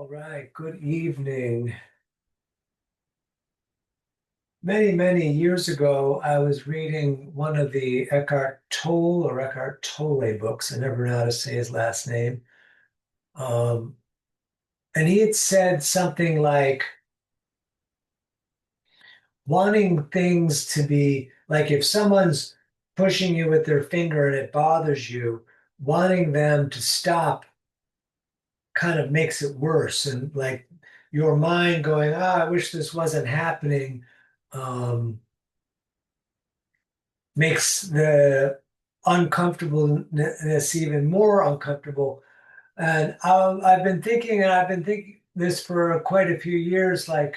All right, good evening. Many, many years ago, I was reading one of the Eckhart Tolle or Eckhart Tolle books. I never know how to say his last name. Um, and he had said something like wanting things to be like if someone's pushing you with their finger and it bothers you, wanting them to stop kind of makes it worse. And like your mind going, I wish this wasn't happening. Um, makes the uncomfortableness even more uncomfortable. And I've been thinking this for quite a few years, like,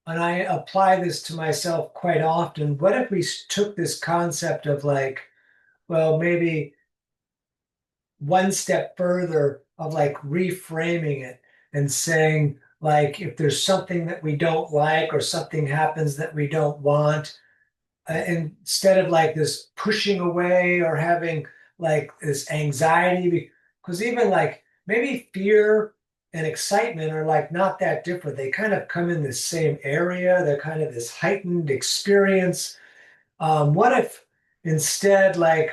and I apply this to myself quite often. What if we took this concept of like, well, maybe one step further of like reframing it and saying, like, if there's something that we don't like or something happens that we don't want, instead of like this pushing away or having like this anxiety, because even like maybe fear and excitement are like not that different. They kind of come in the same area. They're kind of this heightened experience. What if instead, like,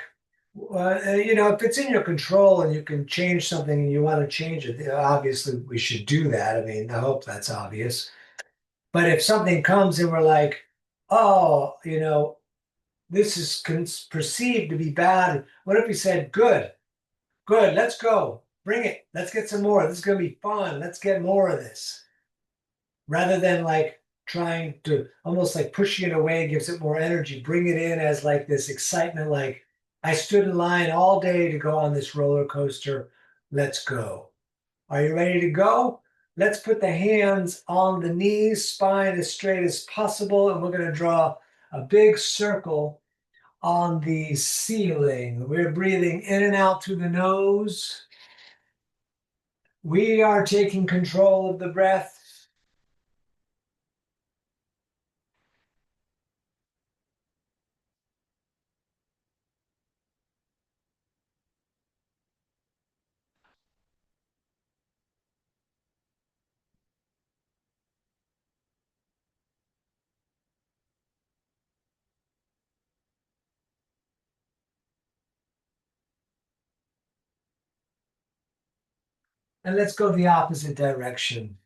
if it's in your control and you can change something and you want to change it, obviously we should do that. I mean, I hope that's obvious. But if something comes and we're like, oh, this is perceived to be bad. What if we said, good, good, let's go, bring it, let's get some more. This is going to be fun. Let's get more of this. Rather than like trying to almost like pushing it away gives it more energy. Bring it in as like this excitement, like I stood in line all day to go on this roller coaster. Let's go. Are you ready to go? Let's put the hands on the knees, spine as straight as possible, and we're going to draw a big circle on the ceiling. We're breathing in and out through the nose. We are taking control of the breath. And let's go the opposite direction.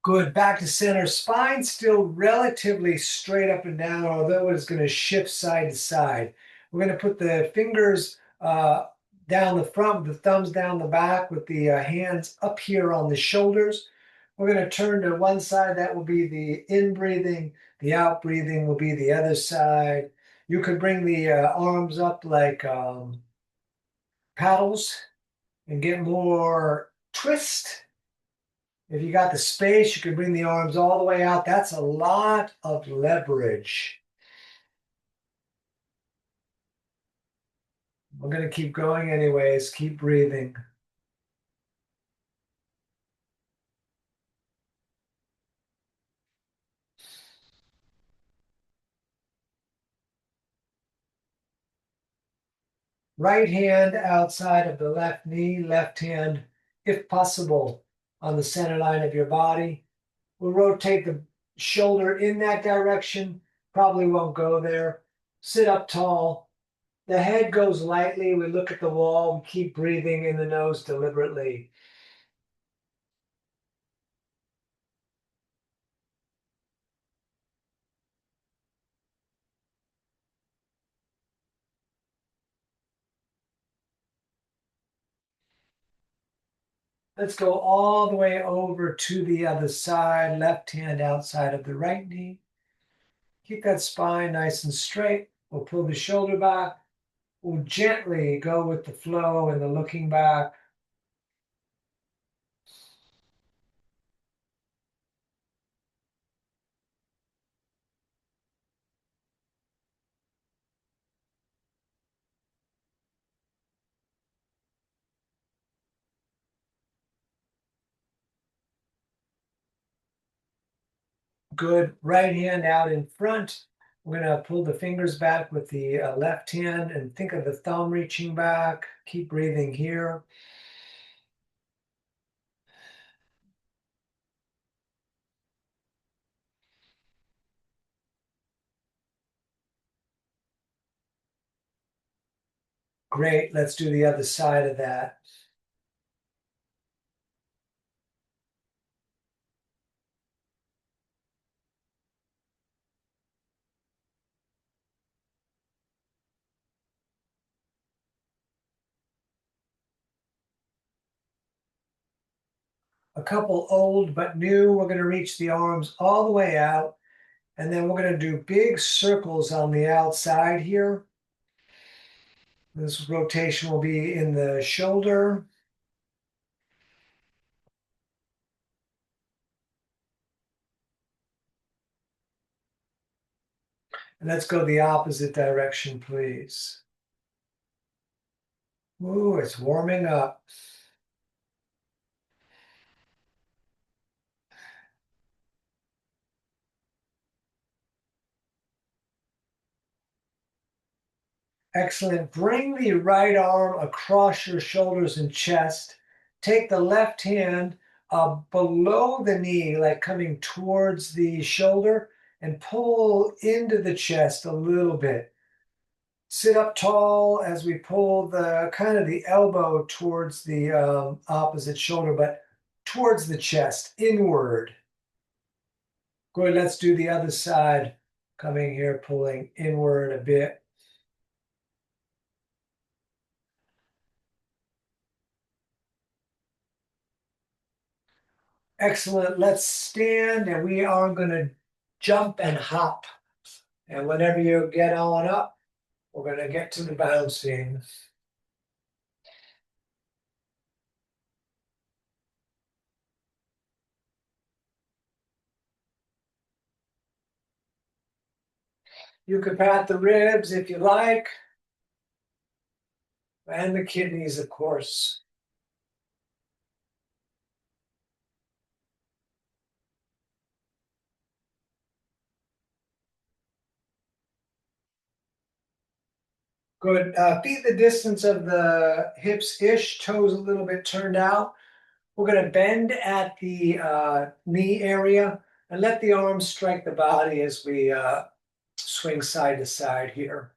Good. Back to center. Spine still relatively straight up and down, although it's going to shift side to side. We're going to put the fingers down the front, the thumbs down the back, with the hands up here on the shoulders. We're going to turn to one side. That will be the in breathing. The out breathing will be the other side. You could bring the arms up like paddles and get more twist. If you got the space, you can bring the arms all the way out. That's a lot of leverage. We're going to keep going anyways. Keep breathing. Right hand outside of the left knee, left hand, if possible, on the center line of your body. We'll rotate the shoulder in that direction. Probably won't go there. Sit up tall. The head goes lightly. We look at the wall. We keep breathing in the nose deliberately. Let's go all the way over to the other side, left hand outside of the right knee. Keep that spine nice and straight. We'll pull the shoulder back. We'll gently go with the flow and the looking back. Good. Right hand out in front. We're going to pull the fingers back with the left hand and think of the thumb reaching back. Keep breathing here. Great. Let's do the other side of that. A couple old but new. We're going to reach the arms all the way out. And then we're going to do big circles on the outside here. This rotation will be in the shoulder. And let's go the opposite direction, please. Ooh, it's warming up. Excellent. Bring the right arm across your shoulders and chest. Take the left hand below the knee, like coming towards the shoulder, and pull into the chest a little bit. Sit up tall as we pull the kind of the elbow towards the opposite shoulder, but towards the chest, inward. Good. Let's do the other side. Coming here, pulling inward a bit. Excellent. Let's stand and we are going to jump and hop. And whenever you get on up, we're going to get to the bouncing. You can pat the ribs if you like, and the kidneys, of course. Good. Feet the distance of the hips-ish, toes a little bit turned out. We're going to bend at the knee area and let the arms strike the body as we swing side to side here.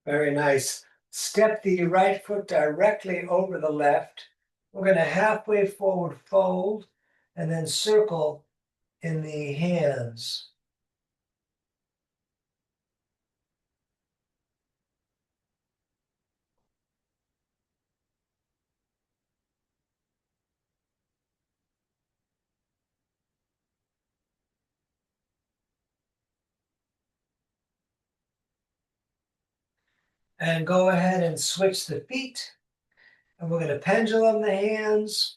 Very nice. Step the right foot directly over the left. We're going to halfway forward fold and then circle in the hands. And go ahead and switch the feet. And we're going to pendulum the hands.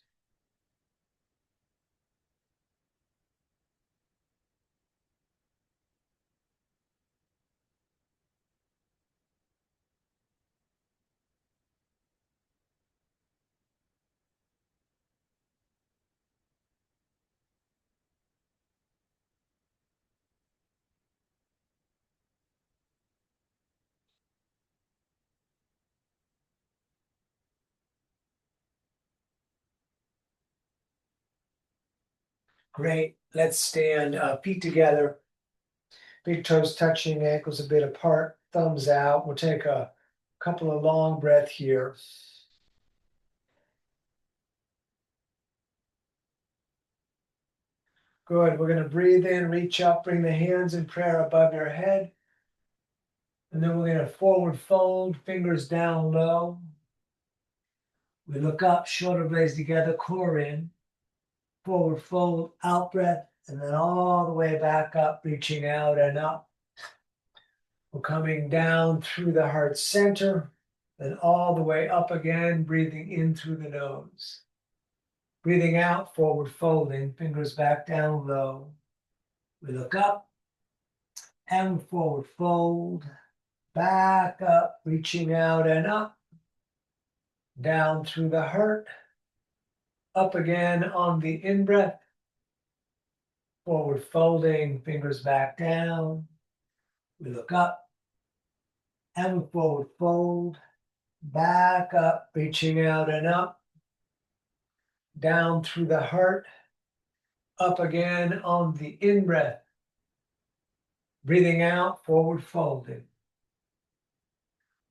Great. Let's stand feet together. Big toes touching, ankles a bit apart, thumbs out. We'll take a couple of long breaths here. Good. We're going to breathe in, reach up, bring the hands in prayer above your head. And then we're going to forward fold, fingers down low. We look up, shoulder blades together, core in. Forward fold, out breath, and then all the way back up, reaching out and up. We're coming down through the heart center, then all the way up again, breathing in through the nose. Breathing out, forward folding, fingers back down low. We look up and forward fold, back up, reaching out and up, down through the heart, up again on the in-breath, forward folding, fingers back down. We look up and forward fold, back up, reaching out and up, down through the heart, up again on the in-breath, breathing out, forward folding.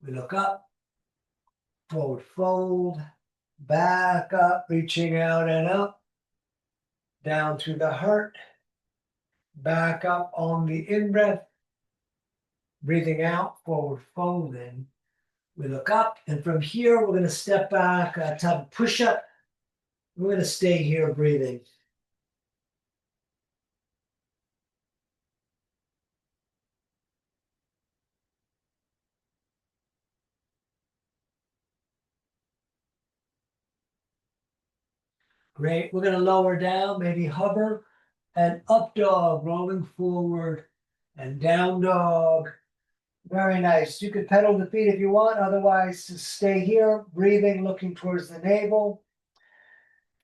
We look up, forward fold, back up, reaching out and up, down through the heart, back up on the in-breath, breathing out, forward folding. We look up, and from here, we're going to step back, type of push-up. We're going to stay here breathing. Great. We're going to lower down, maybe hover, and up dog, rolling forward, and down dog. Very nice. You could pedal the feet if you want. Otherwise, just stay here, breathing, looking towards the navel.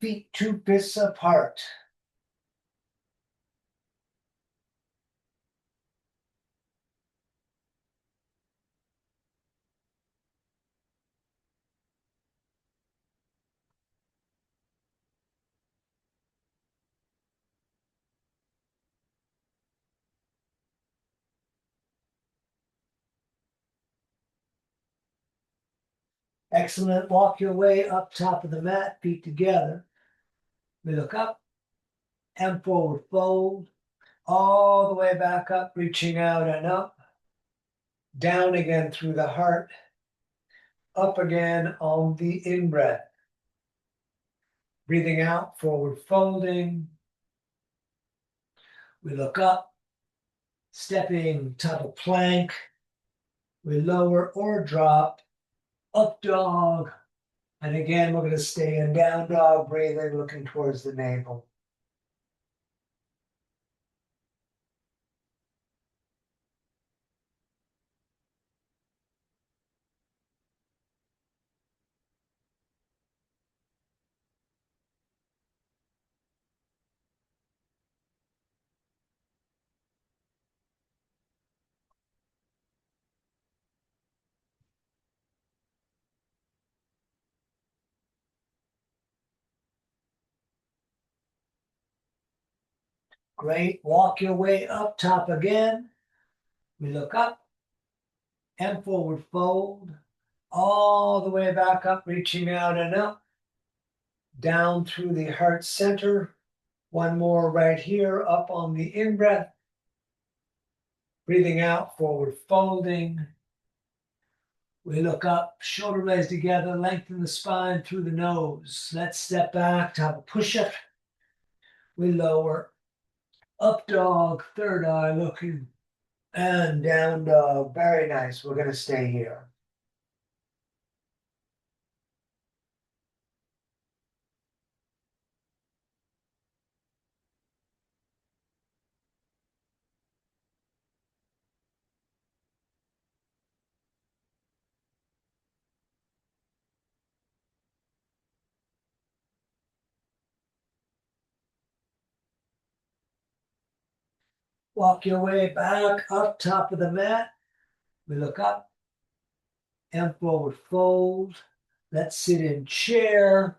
Feet 2 fists apart. Excellent. Walk your way up top of the mat, feet together. We look up and forward fold. All the way back up, reaching out and up. Down again through the heart. Up again on the in-breath. Breathing out, forward folding. We look up, stepping top of plank. We lower or drop, up dog. And again, we're going to stay in down dog, breathing, looking towards the navel. Great. Walk your way up top again. We look up and forward fold. All the way back up, reaching out and up. Down through the heart center. One more right here, up on the in-breath. Breathing out, forward folding. We look up, shoulder blades together, lengthen the spine through the nose. Let's step back, top of push-up. We lower, up dog, third eye looking, and down dog. Very nice. We're going to stay here. Walk your way back up top of the mat. We look up and forward fold. Let's sit in chair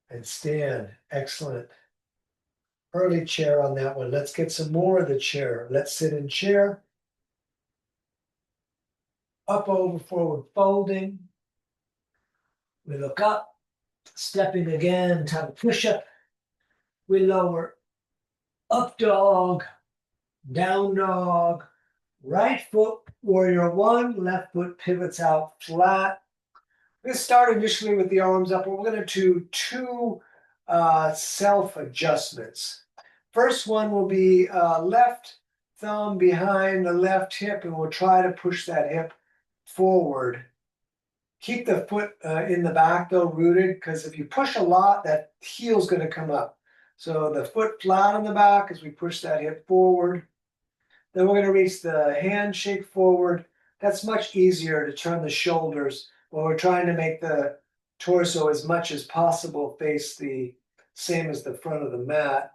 and stand. Excellent. Early chair on that one. Let's get some more of the chair. Let's sit in chair. Up, over, forward folding. We look up, stepping again, time to push up. We lower, up dog, down dog, right foot, warrior one, left foot pivots out flat. We're going to start initially with the arms up. We're going to do 2 self adjustments. First one will be left thumb behind the left hip, and we'll try to push that hip forward. Keep the foot in the back though, rooted, because if you push a lot, that heel's going to come up. So the foot flat on the back as we push that hip forward. Then we're going to reach the handshake forward. That's much easier to turn the shoulders when we're trying to make the torso as much as possible face the same as the front of the mat.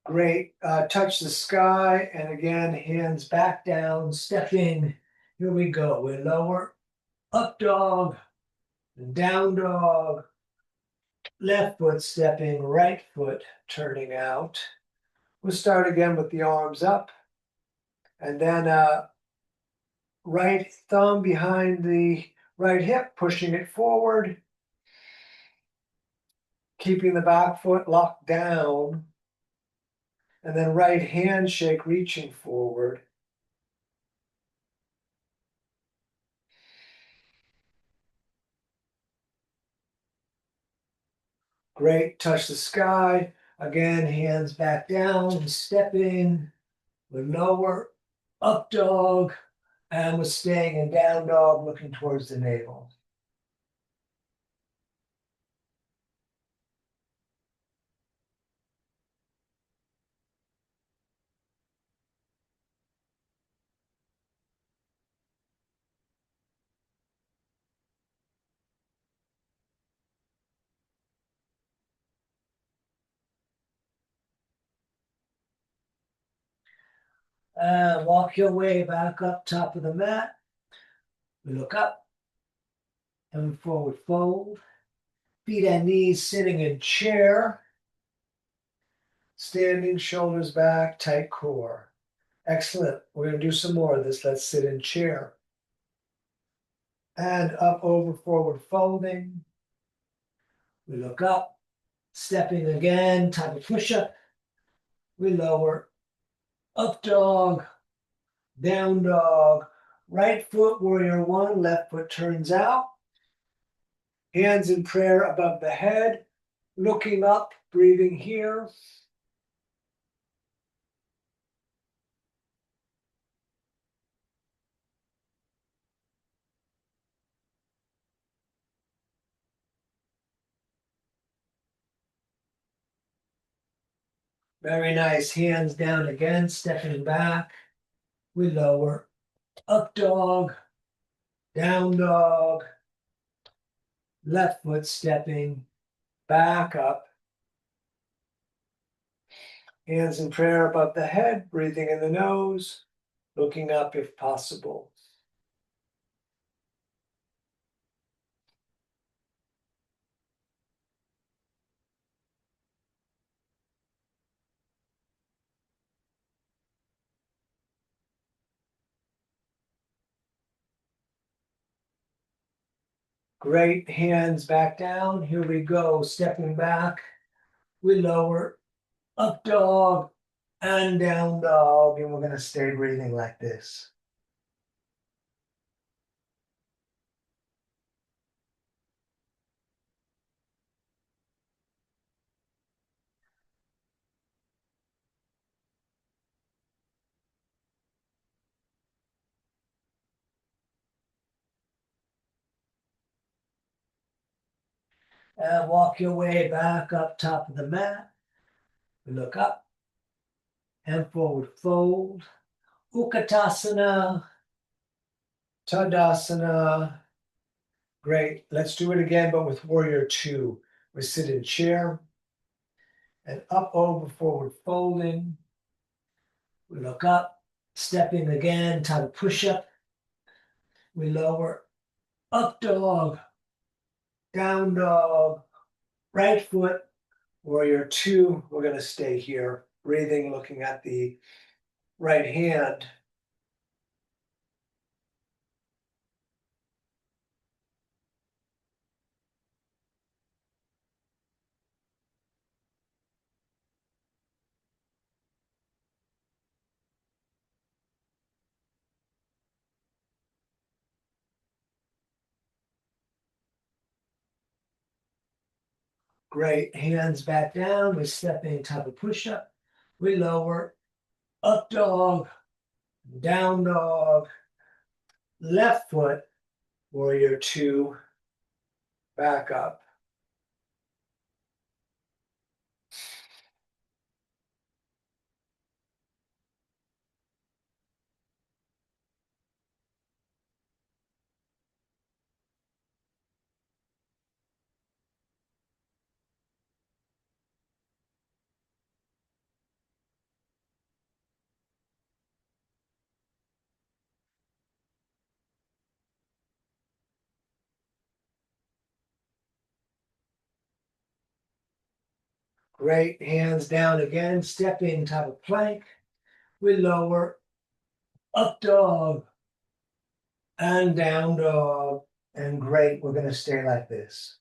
Great. Touch the sky, and again, hands back down, stepping. Here we go. We lower, up dog, down dog, left foot stepping, right foot turning out. We'll start again with the arms up, and then right thumb behind the right hip, pushing it forward, keeping the back foot locked down, and then right handshake reaching forward. Great, touch the sky. Again, hands back down, stepping, with lower, up dog, and we're staying in down dog, looking towards the navel. Walk your way back up top of the mat. We look up and forward fold. Feet and knees sitting in chair. Standing, shoulders back, tight core. Excellent. We're going to do some more of this. Let's sit in chair. And up, over, forward folding. We look up, stepping again, type of push-up. We lower, up dog, down dog, right foot, warrior one, left foot turns out. Hands in prayer above the head, looking up, breathing here. Very nice. Hands down again, stepping back. We lower, up dog, down dog, left foot stepping, back up. Hands in prayer above the head, breathing in the nose, looking up if possible. Great. Hands back down. Here we go. Stepping back. We lower, up dog, and down dog. And we're going to stay breathing like this. And walk your way back up top of the mat. We look up and forward fold. Utkatasana, Tadasana. Great. Let's do it again, but with warrior two. We sit in chair and up, over, forward folding. We look up, stepping again, type of push-up. We lower, up dog, down dog, right foot, warrior two. We're going to stay here, breathing, looking at the right hand. Great. Hands back down. We step in type of push-up. We lower. Up dog. Down dog. Left foot. Warrior two. Back up. Great. Hands down again. Step in type of plank. We lower. Up dog. And down dog. And great. We're going to stay like this.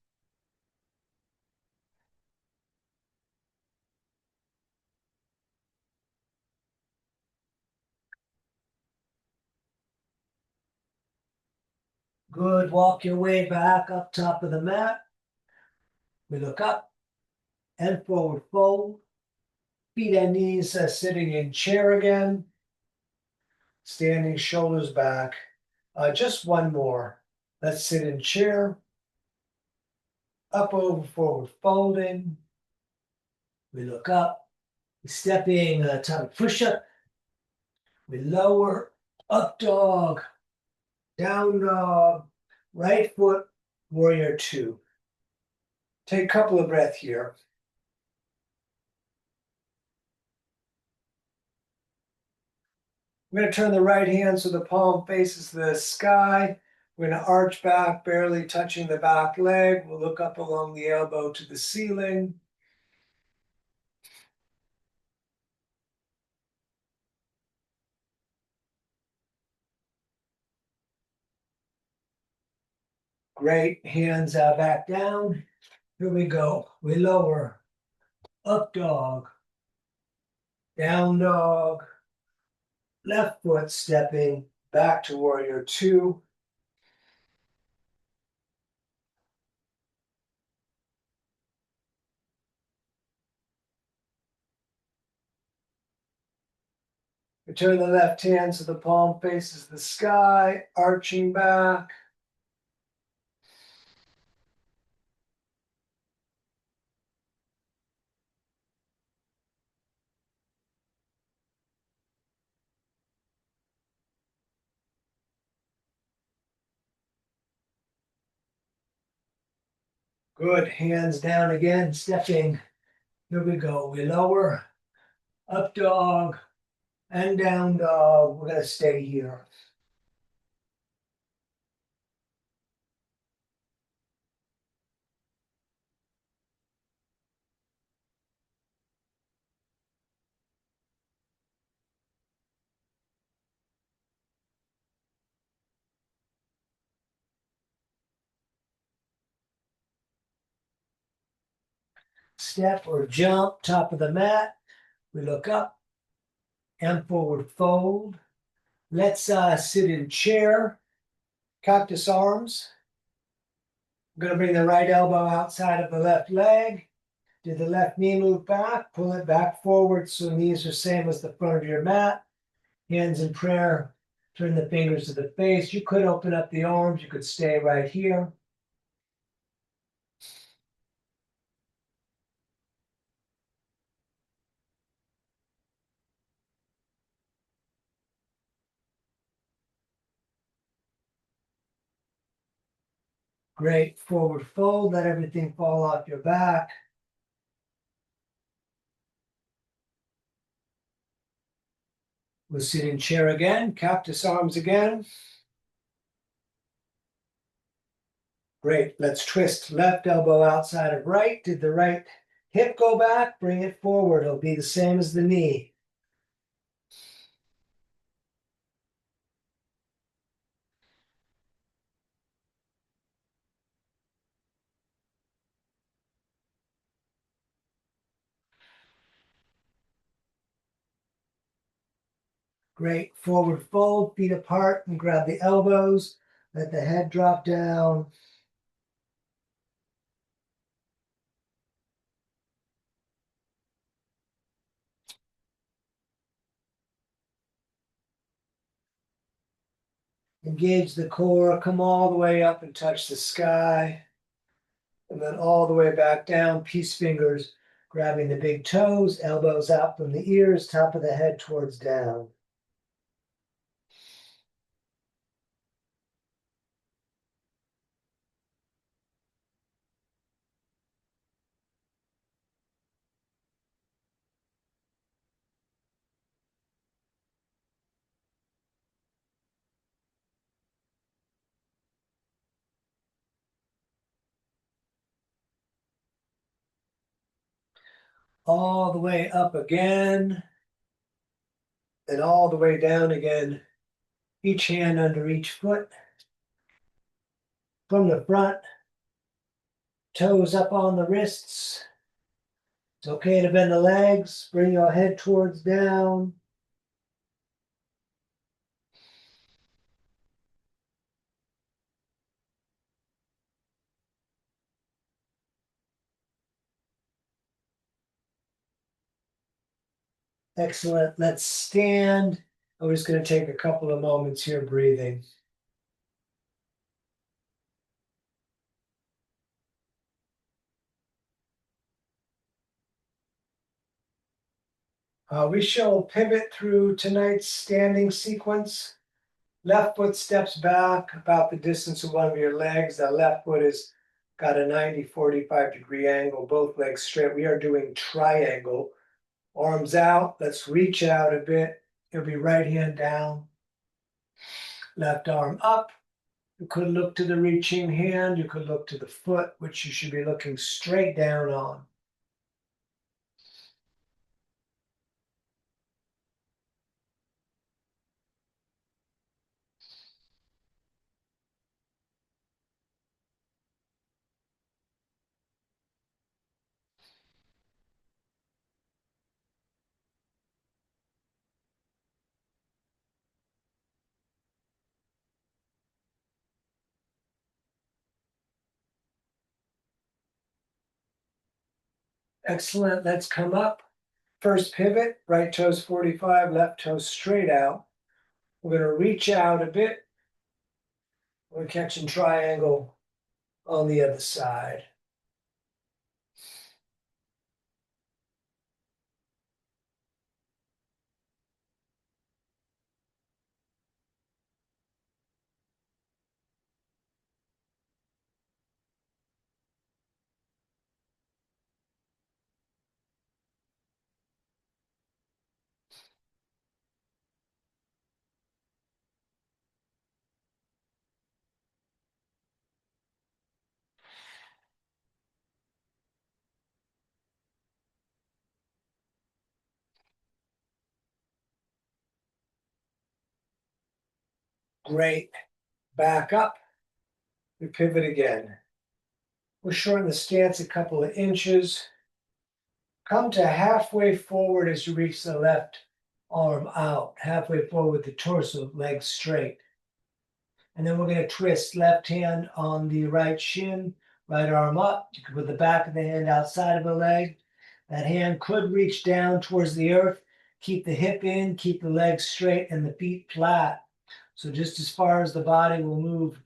Good. Walk your way back up top of the mat. We look up and forward fold. Feet and knees sitting in chair again. Standing shoulders back. Just one more. Let's sit in chair. Up over forward folding. We look up. We step in type of push-up. We lower. Up dog. Down dog. Right foot. Warrior two. Take a couple of breaths here. I'm going to turn the right hand so the palm faces the sky. We're going to arch back, barely touching the back leg. We'll look up along the elbow to the ceiling. Great. Hands back down. Here we go. We lower. Up dog. Down dog. Left foot stepping back to warrior two. We turn the left hand so the palm faces the sky, arching back. Good. Hands down again, stepping. Here we go. We lower. Up dog and down dog. We're going to stay here. Step or jump, top of the mat. We look up and forward fold. Let's sit in chair, cactus arms. I'm going to bring the right elbow outside of the left leg. Did the left knee move back? Pull it back forward so knees are same as the front of your mat. Hands in prayer. Turn the fingers to the face. You could open up the arms. You could stay right here. Great. Forward fold. Let everything fall off your back. We'll sit in chair again. Cactus arms again. Great. Let's twist left elbow outside of right. Did the right hip go back? Bring it forward. It'll be the same as the knee. Great. Forward fold, feet apart, and grab the elbows. Let the head drop down. Engage the core, come all the way up and touch the sky. And then all the way back down, peace fingers grabbing the big toes, elbows out from the ears, top of the head towards down. All the way up again, and all the way down again. Each hand under each foot. From the front, toes up on the wrists. It's okay to bend the legs, bring your head towards down. Excellent. Let's stand. I'm just going to take a couple of moments here breathing. We shall pivot through tonight's standing sequence. Left foot steps back about the distance of one of your legs. That left foot has got a 90-45 degree angle, both legs straight. We are doing triangle. Arms out. Let's reach out a bit. It'll be right hand down, left arm up. You could look to the reaching hand. You could look to the foot, which you should be looking straight down on. Excellent. Let's come up. First pivot, right toes 45, left toes straight out. We're going to reach out a bit. We're catching triangle on the other side. Great. Back up. We pivot again. We'll shorten the stance a couple of inches. Come to halfway forward as you reach the left arm out. Halfway forward with the torso, legs straight. And then we're going to twist left hand on the right shin, right arm up. You can put the back of the hand outside of the leg. That hand could reach down towards the earth. Keep the hip in, keep the legs straight and the feet flat. So just as far as the body will move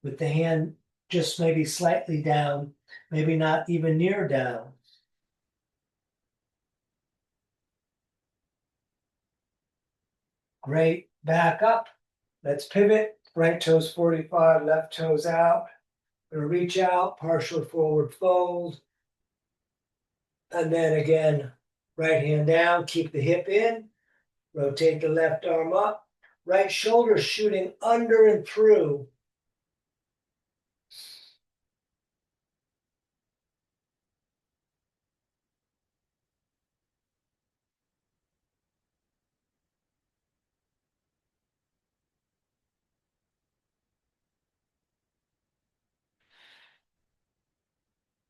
with the hand just maybe slightly down, maybe not even near down. Great. Back up. Let's pivot. Right toes 45, left toes out. We're going to reach out, partial forward fold. And then again, right hand down, keep the hip in. Rotate the left arm up. Right shoulder shooting under and through.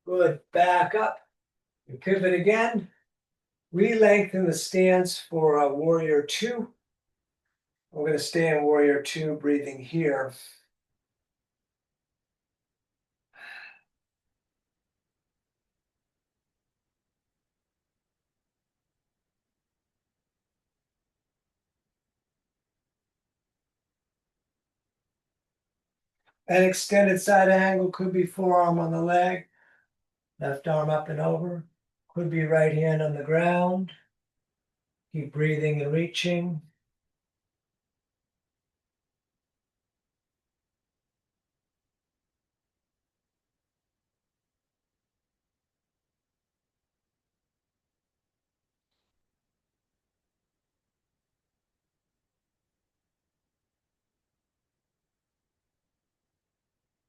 Good. Back up. And pivot again. Re-lengthen the stance for warrior two. We're going to stay in warrior two, breathing here. An extended side angle could be forearm on the leg, left arm up and over. Could be right hand on the ground. Keep breathing and reaching.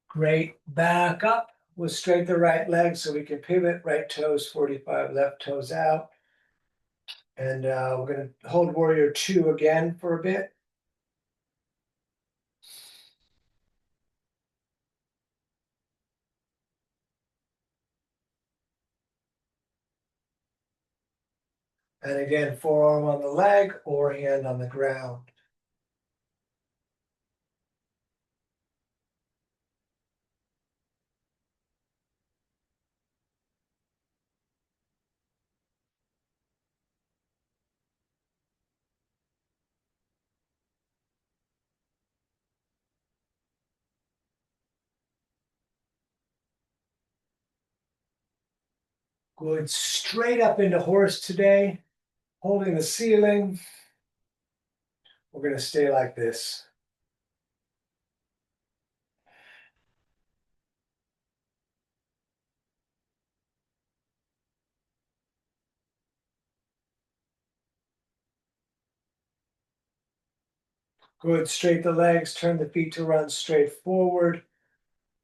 Great. Back up. We'll straighten the right leg so we can pivot. Right toes 45, left toes out. And we're going to hold warrior 2 again for a bit. And again, forearm on the leg or hand on the ground. Good. Straight up into horse today, holding the ceiling. We're going to stay like this. Good. Straight the legs, turn the feet to run straight forward.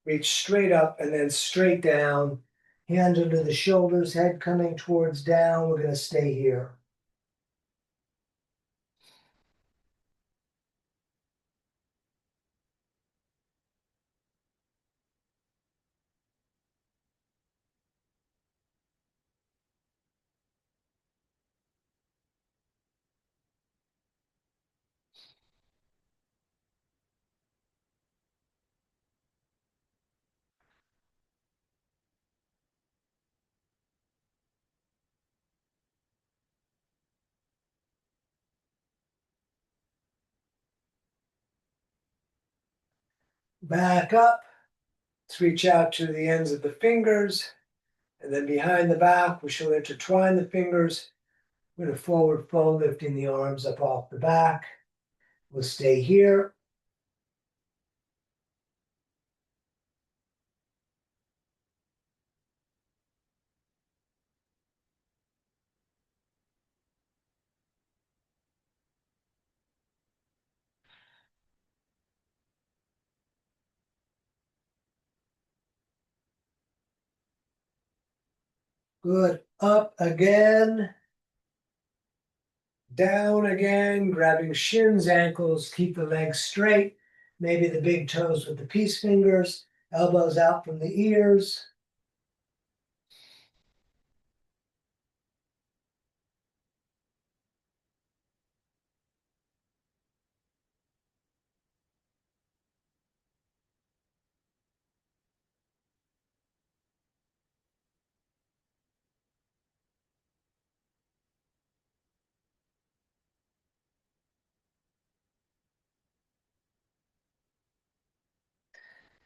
Reach straight up and then straight down. Hands under the shoulders, head coming towards down. We're going to stay here. Back up. Let's reach out to the ends of the fingers. And then behind the back, we shall intertwine the fingers. We're going to forward fold, lifting the arms up off the back. We'll stay here. Good. Up again. Down again, grabbing shins, ankles, keep the legs straight. Maybe the big toes with the peace fingers, elbows out from the ears.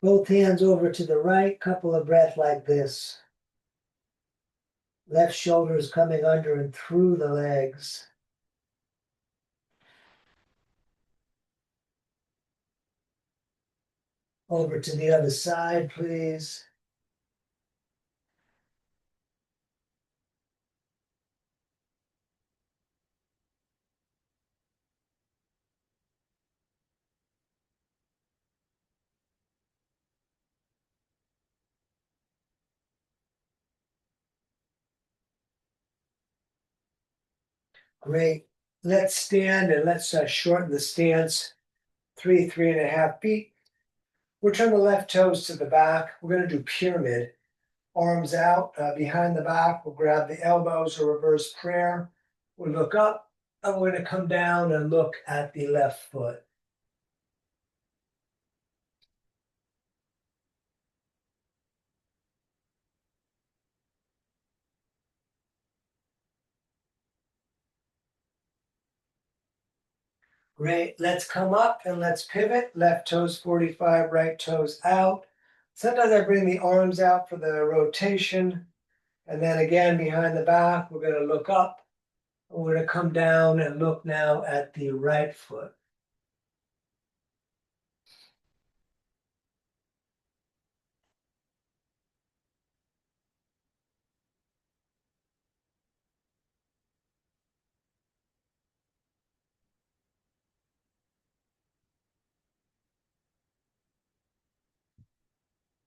Both hands over to the right, couple of breaths like this. Left shoulders coming under and through the legs. Over to the other side, please. Great. Let's stand and let's shorten the stance. 3.5 feet. We'll turn the left toes to the back. We're going to do pyramid. Arms out behind the back. We'll grab the elbows or reverse prayer. We'll look up and we're going to come down and look at the left foot. Great. Let's come up and let's pivot. Left toes 45, right toes out. Sometimes I bring the arms out for the rotation. And then again, behind the back, we're going to look up. We're going to come down and look now at the right foot.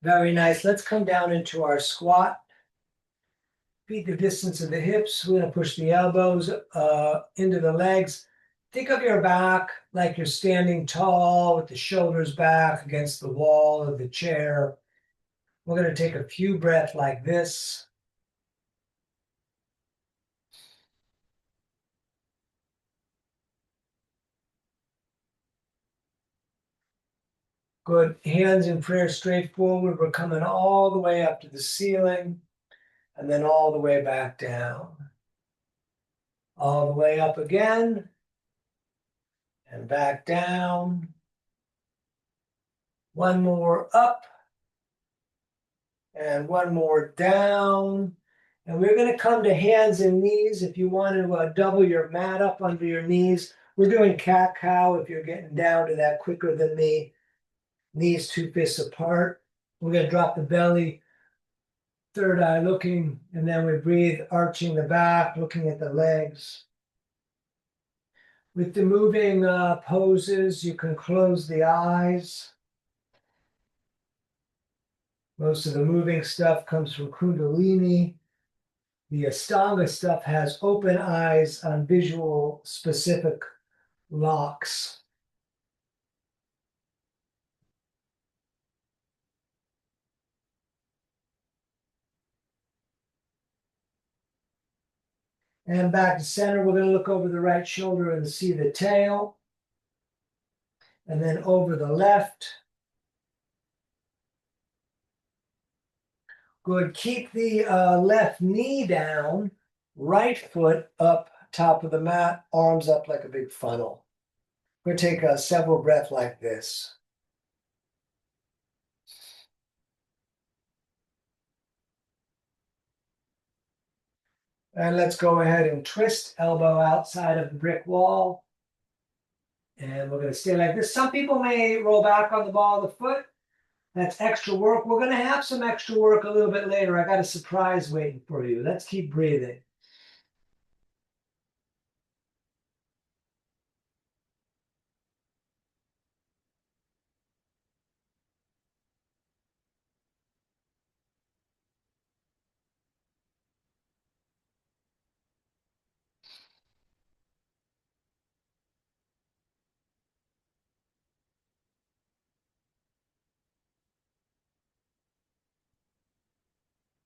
Very nice. Let's come down into our squat. Feet the distance of the hips. We're going to push the elbows into the legs. Think of your back like you're standing tall with the shoulders back against the wall of the chair. We're going to take a few breaths like this. Good. Hands in prayer straight forward. We're coming all the way up to the ceiling and then all the way back down. All the way up again and back down. One more up and one more down. And we're going to come to hands and knees. If you want to double your mat up under your knees, we're doing cat-cow if you're getting down to that quicker than me. Knees 2 fists apart. We're going to drop the belly, third eye looking, and then we breathe, arching the back, looking at the legs. With the moving poses, you can close the eyes. Most of the moving stuff comes from Kundalini. The Ashtanga stuff has open eyes on visual specific locks. And back to center, we're going to look over the right shoulder and see the tail. And then over the left. Good. Keep the left knee down, right foot up top of the mat, arms up like a big funnel. We're going to take several breaths like this. And let's go ahead and twist, elbow outside of the brick wall. And we're going to stay like this. Some people may roll back on the ball of the foot. That's extra work. We're going to have some extra work a little bit later. I got a surprise waiting for you. Let's keep breathing.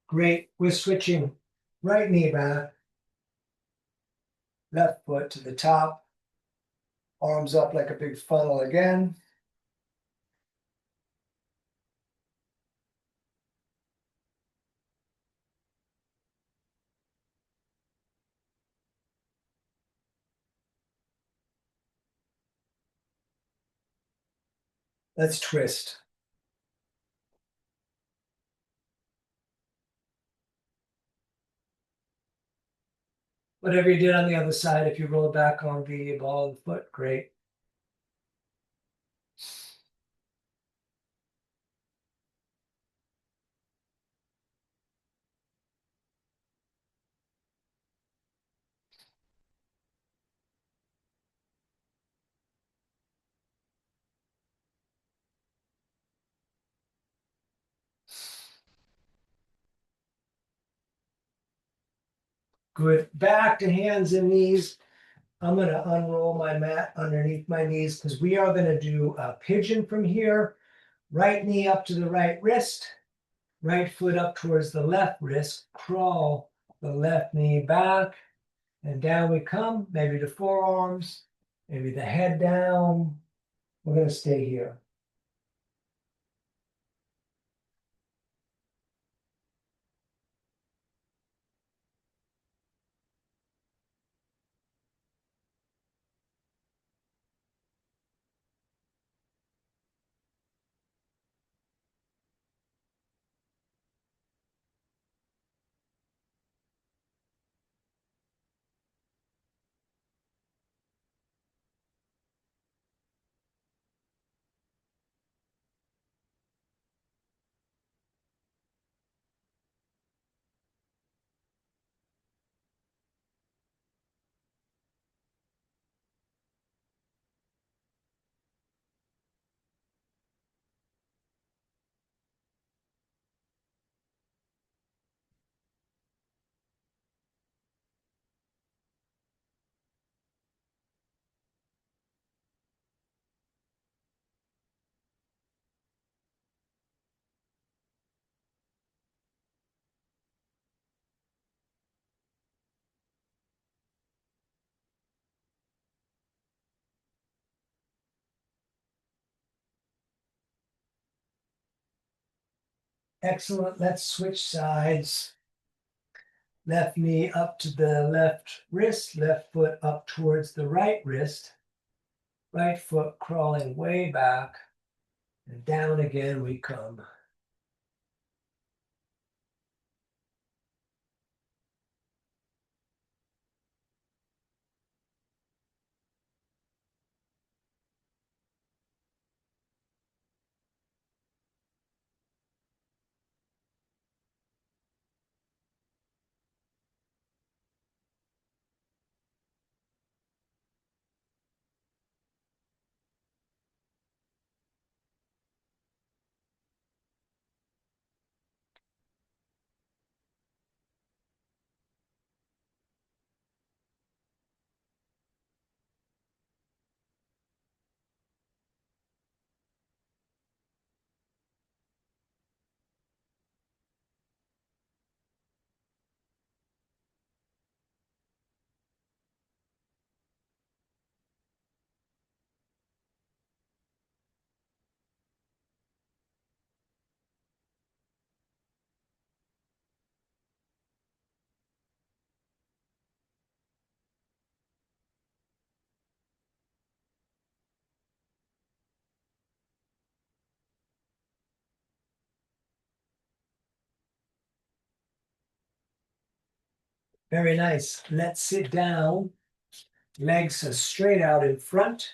Great. We're switching right knee back, left foot to the top, arms up like a big funnel again. Let's twist. Whatever you did on the other side, if you roll back on the ball of the foot, great. Good. Back to hands and knees. I'm going to unroll my mat underneath my knees because we are going to do a pigeon from here. Right knee up to the right wrist. Right foot up towards the left wrist. Crawl the left knee back. And down we come. Maybe the forearms. Maybe the head down. We're going to stay here. Excellent. Let's switch sides. Left knee up to the left wrist, left foot up towards the right wrist, right foot crawling way back, and down again we come. Very nice. Let's sit down. Legs are straight out in front,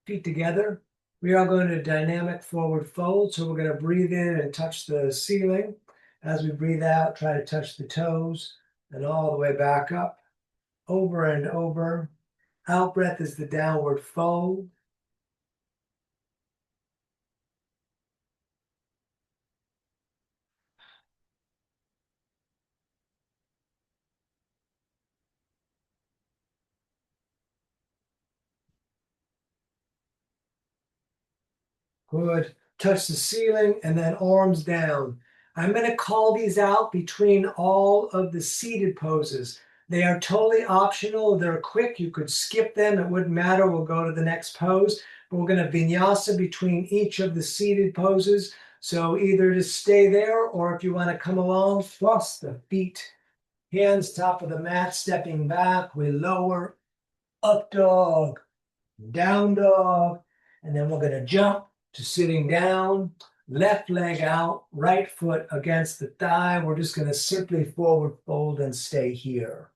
feet together. We are going to dynamic forward fold. So we're going to breathe in and touch the ceiling. As we breathe out, try to touch the toes and all the way back up, over and over. Out breath is the downward fold. Good. Touch the ceiling and then arms down. I'm going to call these out between all of the seated poses. They are totally optional. They're quick. You could skip them. It wouldn't matter. We'll go to the next pose. But we're going to vinyasa between each of the seated poses. So either to stay there or if you want to come along, cross the feet. Hands top of the mat, stepping back. We lower, up dog, down dog. And then we're going to jump to sitting down, left leg out, right foot against the thigh. We're just going to simply forward fold and stay here.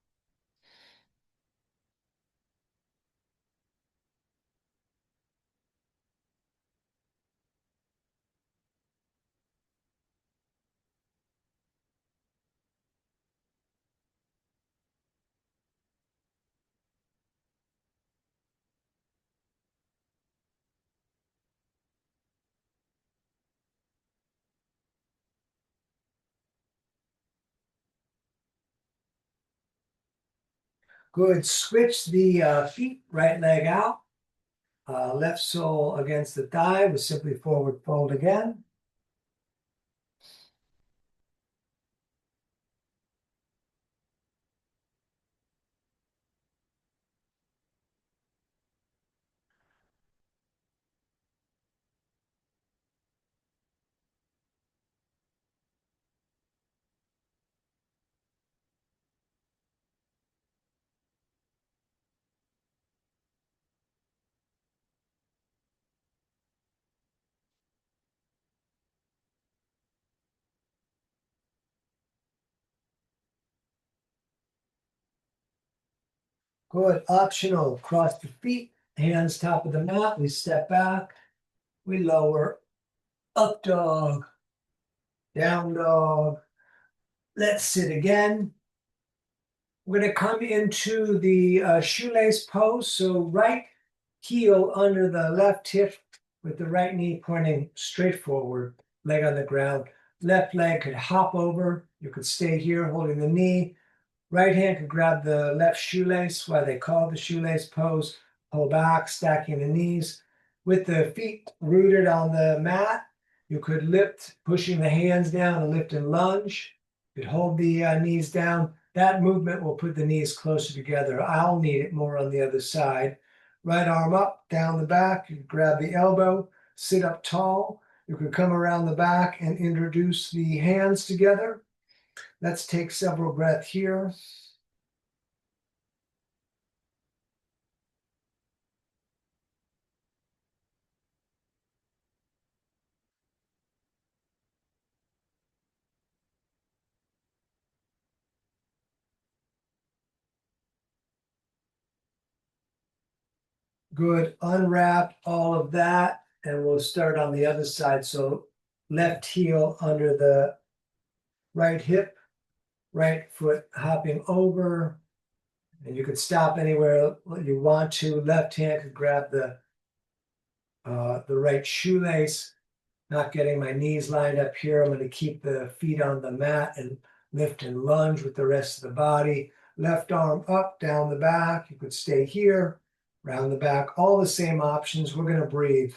Good. Switch the feet, right leg out, left sole against the thigh. We'll simply forward fold again. Good. Optional. Cross the feet, hands top of the mat. We step back. We lower, up dog, down dog. Let's sit again. We're going to come into the shoelace pose. So right heel under the left hip with the right knee pointing straight forward, leg on the ground. Left leg could hop over. You could stay here holding the knee. Right hand could grab the left shoelace, why they call it the shoelace pose. Pull back, stacking the knees. With the feet rooted on the mat, you could lift, pushing the hands down and lift and lunge. You could hold the knees down. That movement will put the knees closer together. I'll need it more on the other side. Right arm up, down the back. You grab the elbow, sit up tall. You could come around the back and introduce the hands together. Let's take several breaths here. Good. Unwrap all of that, and we'll start on the other side. So left heel under the right hip, right foot hopping over, and you could stop anywhere you want to. Left hand could grab the right shoelace. Not getting my knees lined up here. I'm going to keep the feet on the mat and lift and lunge with the rest of the body. Left arm up, down the back. You could stay here, round the back. All the same options. We're going to breathe.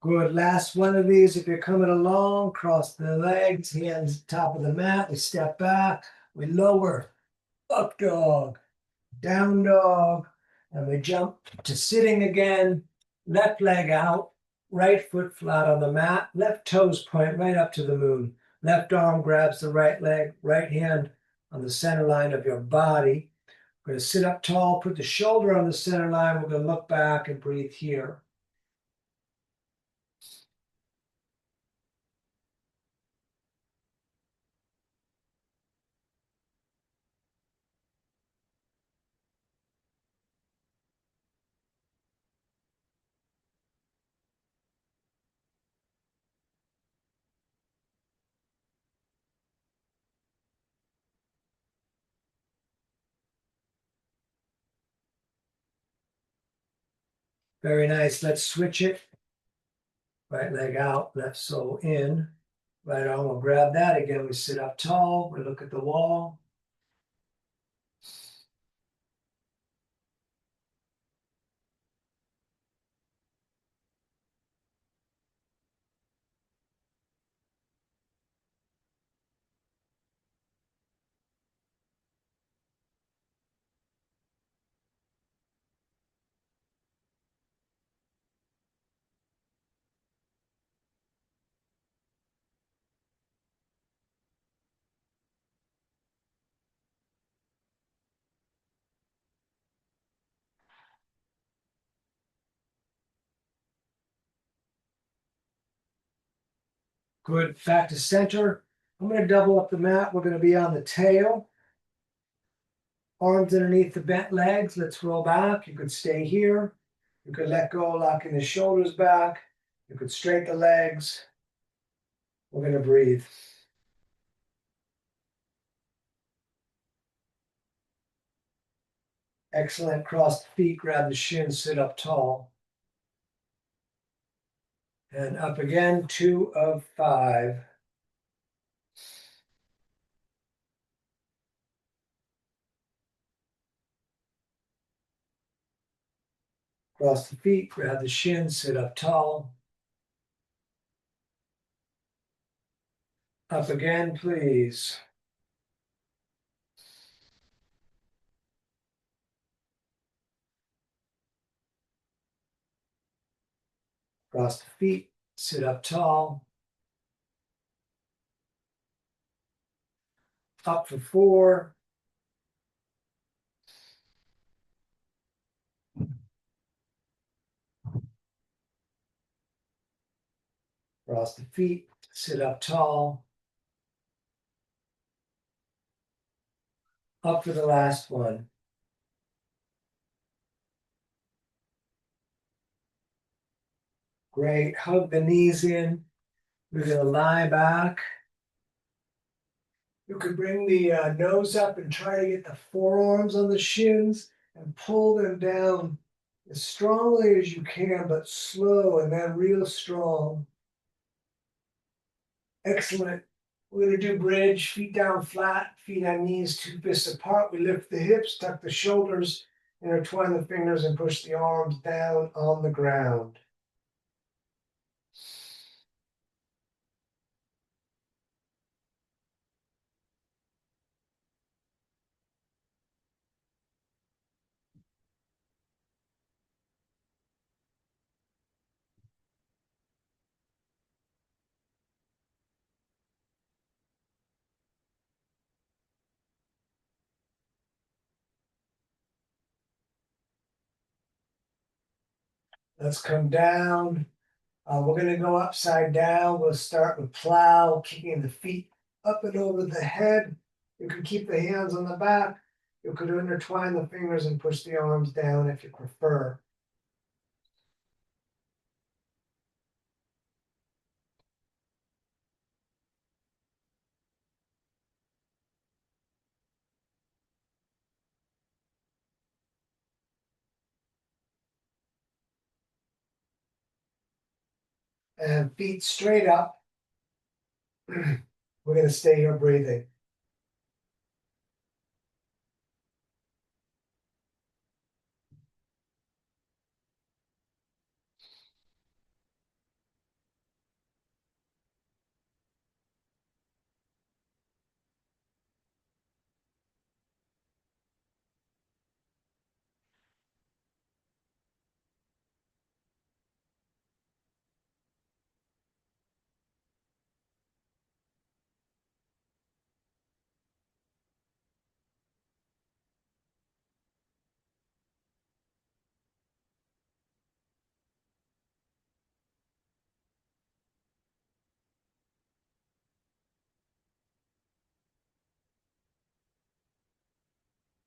Good. Last one of these. If you're coming along, cross the legs, hands top of the mat. We step back. We lower. Up dog. Down dog. And we jump to sitting again. Left leg out. Right foot flat on the mat. Left toes point right up to the moon. Left arm grabs the right leg. Right hand on the center line of your body. We're going to sit up tall. Put the shoulder on the center line. We're going to look back and breathe here. Very nice. Let's switch it. Right leg out, left sole in. Right arm will grab that. Again, we sit up tall. We look at the wall. Good. Back to center. I'm going to double up the mat. We're going to be on the tail. Arms underneath the bent legs. Let's roll back. You could stay here. You could let go, locking the shoulders back. You could straighten the legs. We're going to breathe. Excellent. Cross the feet, grab the shins, sit up tall. And up again, 2 of 5. Cross the feet, grab the shins, sit up tall. Up again, please. Cross the feet, sit up tall. Up for 4. Cross the feet, sit up tall. Up for the last one. Great. Hug the knees in. We're going to lie back. You can bring the nose up and try to get the forearms on the shins and pull them down as strongly as you can, but slow and then real strong. Excellent. We're gonna do bridge, feet down flat, feet on knees, two fists apart. We lift the hips, tuck the shoulders, intertwine the fingers, and push the arms down on the ground. Let's come down. We're going to go upside down. We'll start with plow, kicking the feet up and over the head. You can keep the hands on the back. You could intertwine the fingers and push the arms down if you prefer. And feet straight up. We're going to stay here breathing.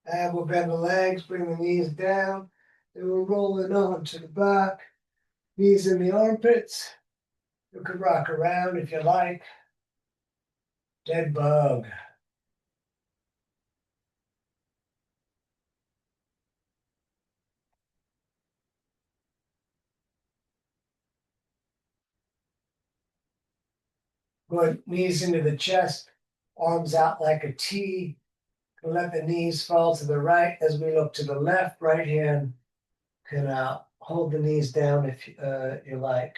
And we'll bend the legs, bring the knees down. Then we'll roll it on to the back. Knees in the armpits. You could rock around if you like. Dead bug. Good. Knees into the chest, arms out like a T. Let the knees fall to the right as we look to the left. Right hand can hold the knees down if you like.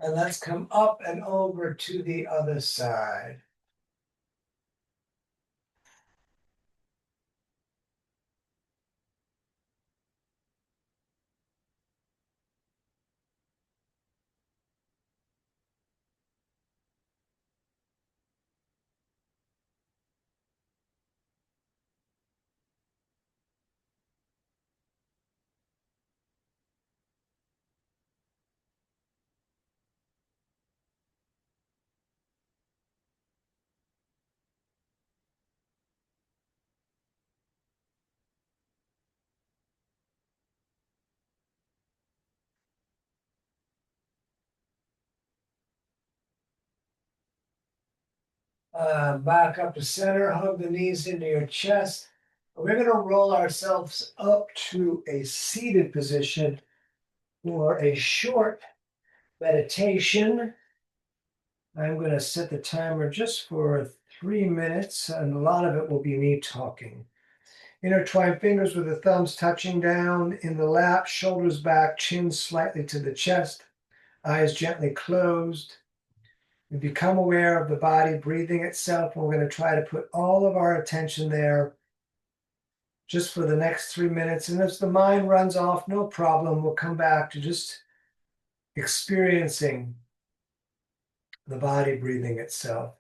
And let's come up and over to the other side. Back up to center, hug the knees into your chest. We're going to roll ourselves up to a seated position for a short meditation. I'm going to set the timer just for 3 minutes, and a lot of it will be me talking. Intertwine fingers with the thumbs touching down in the lap, shoulders back, chin slightly to the chest, eyes gently closed. We become aware of the body breathing itself. We're going to try to put all of our attention there just for the next 3 minutes. And if the mind runs off, no problem. We'll come back to just experiencing the body breathing itself.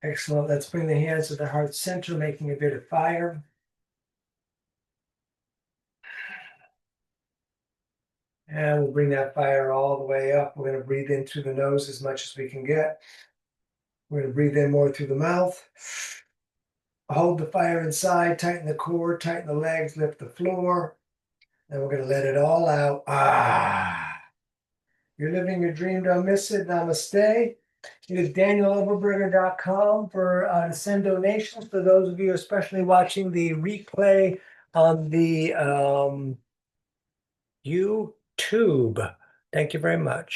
Excellent. Let's bring the hands to the heart center, making a bit of fire. And we'll bring that fire all the way up. We're going to breathe in through the nose as much as we can get. We're going to breathe in more through the mouth. Hold the fire inside, tighten the core, tighten the legs, lift the floor. Then we're going to let it all out. You're living your dream. Don't miss it. Namaste. Use DanielOverberger.com for to send donations for those of you, especially watching the replay on the YouTube. Thank you very much.